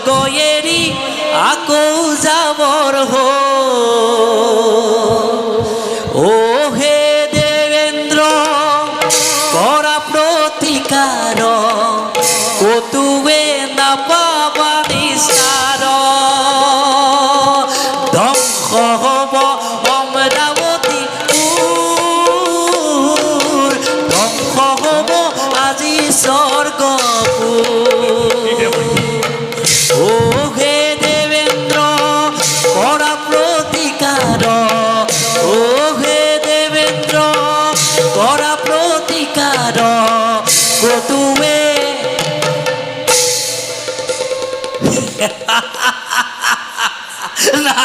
স্বর্গয়েরি আকো যাবর হো ও হে দেবেন্দ্র করা প্রতিকার কতুবে না পাবা নিস্তার ধ্বংস হব অমরাবতী ধ্বংস হব আজি স্বর্গপুর ও হে দেবেন্দ্র করা প্রতিকার ও হে দেবেন্দ্র করা প্রতিকার কতুবে না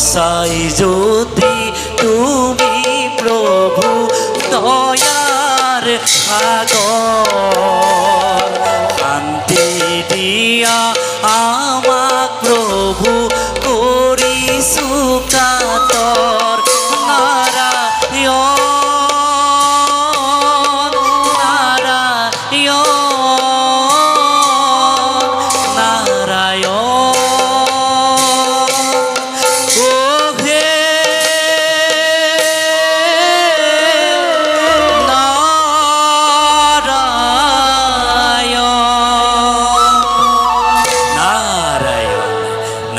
সাই যদি তুমি প্রভু দয়ার সাগর শান্তি দিয়া আমাক প্রভু করি সুকাতর নারায়ণ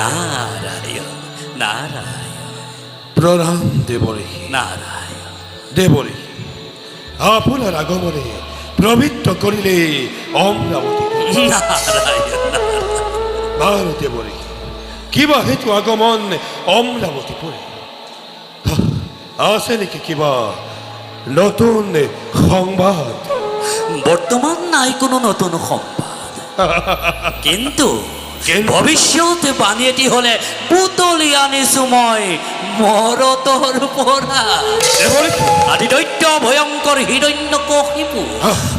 নারায়ণ নারায়ণ প্রণাম দেবরে নারায়ণ দেবরে আপনার আগমনে প্রবৃত্ত করিলে অমরাবতী নারায়ণ দেবরে কিবা হেতু আগমন অমরাবতী পরে আসে নাকি কিবা নতুন সংবাদ বর্তমান নাই কোনো নতুন সংবাদ কিন্তু ভবিষ্যতে বানিয়েটি হলে পুতলিয়ানি সময় মরতর পরা আদি দৈত্য ভয়ঙ্কৰ হিৰণ্যকশিপু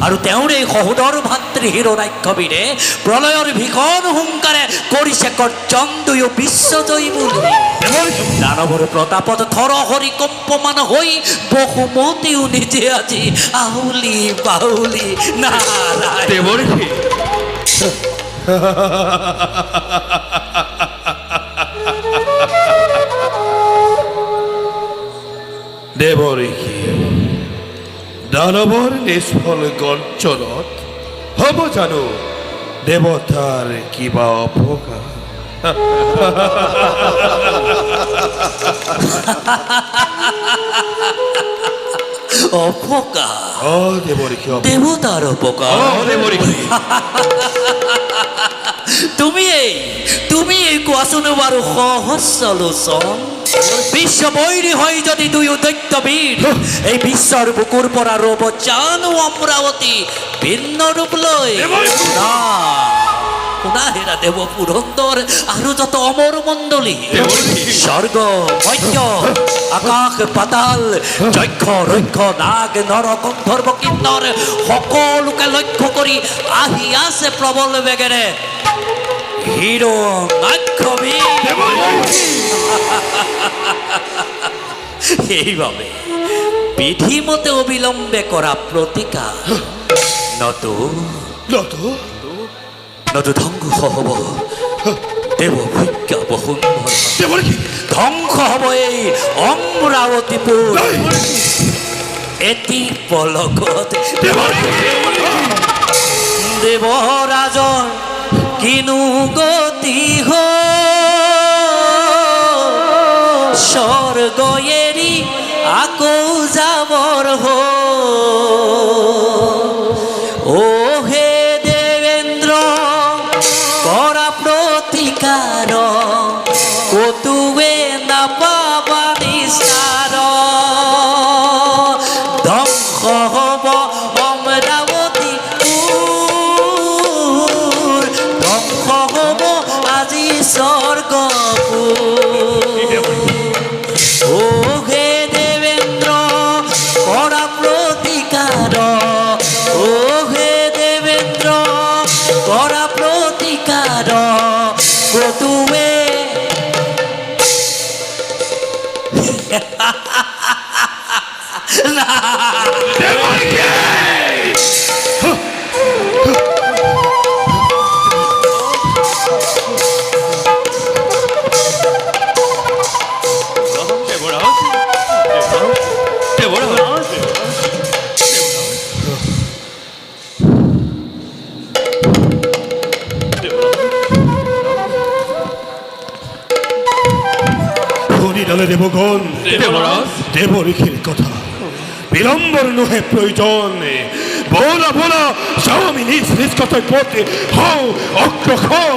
আৰু তেওঁৰে সহোদৰ ভাতৃ হিৰণ্যাক্ষবীৰে প্ৰলয়ৰ ভীষণ হুংকাৰে কৰিছে গৰ্জন দুয়ো বিশ্বজয়ী বুলি দানৱৰ প্ৰতাপত থৰহৰি কম্পমান হৈ বহুমতীও নিজে আজি আহুলি বাহুলি নাৰায়ণ দেবরে দানবর নিষ্ফল গর্জনত হব জানো দেবতার কিবা অপকার অপকার ও দেবরে কি দেবতার অপকার দেবরে তুমি এই কোৱাচোন বাৰু সহজ লোচন বিশ্ব বৈৰী হয় যদি দুয়ো দৈত্যবীৰ এই বিশ্বৰ বুকুৰ পৰা ৰব জানো অমৰাৱতী ভিন্ন ৰূপ লৈ শুনা হেৰা দেৱ পুৰন্দৰ আৰু যত অমৰ মণ্ডলী স্বৰ্গ মধ্য আকাশ পাতাল যক্ষ ৰক্ষ নাগ নৰ গন্ধৰ্ব কিন্নৰ সকলোকে লক্ষ্য কৰি আহি আছে প্ৰবল বেগেৰে হিৰণ্যাক্ষবী এইভাবে বিধিমতে অবিলম্বে করা প্রতিকার নতু ধ্বংস হব দেব ভিজ্ঞা বসুন্ধরা ধ্বংস হব এই অমরাবতীপুর এটি পলকত দেবরাজৰ কিনু গতি স্বর্গয়েরি আকো যাবর হো ও হে দেবেন্দ্র করা প্রতিকার কতুৱে নাপাবানি সাৰ ধ্বংস হ'ব অমৰাৱতী পুৰ ধ্বংস হ'ব আজি স্বৰ্গপুৰ ও হে দেবেন্দ্ৰ কৰা প্ৰতিকাৰ ও হে দেবেন্দ্ৰ কৰা প্ৰতিকাৰ কতুৱে শুনিলে দেৱগণ দেৱৰীষিৰ কথা বিলম্বৰ নোহে প্ৰয়োজন বলা বলা যাওঁ আমি নিজ নিজ কৰ্তব্যত হওঁ অগ্ৰসৰ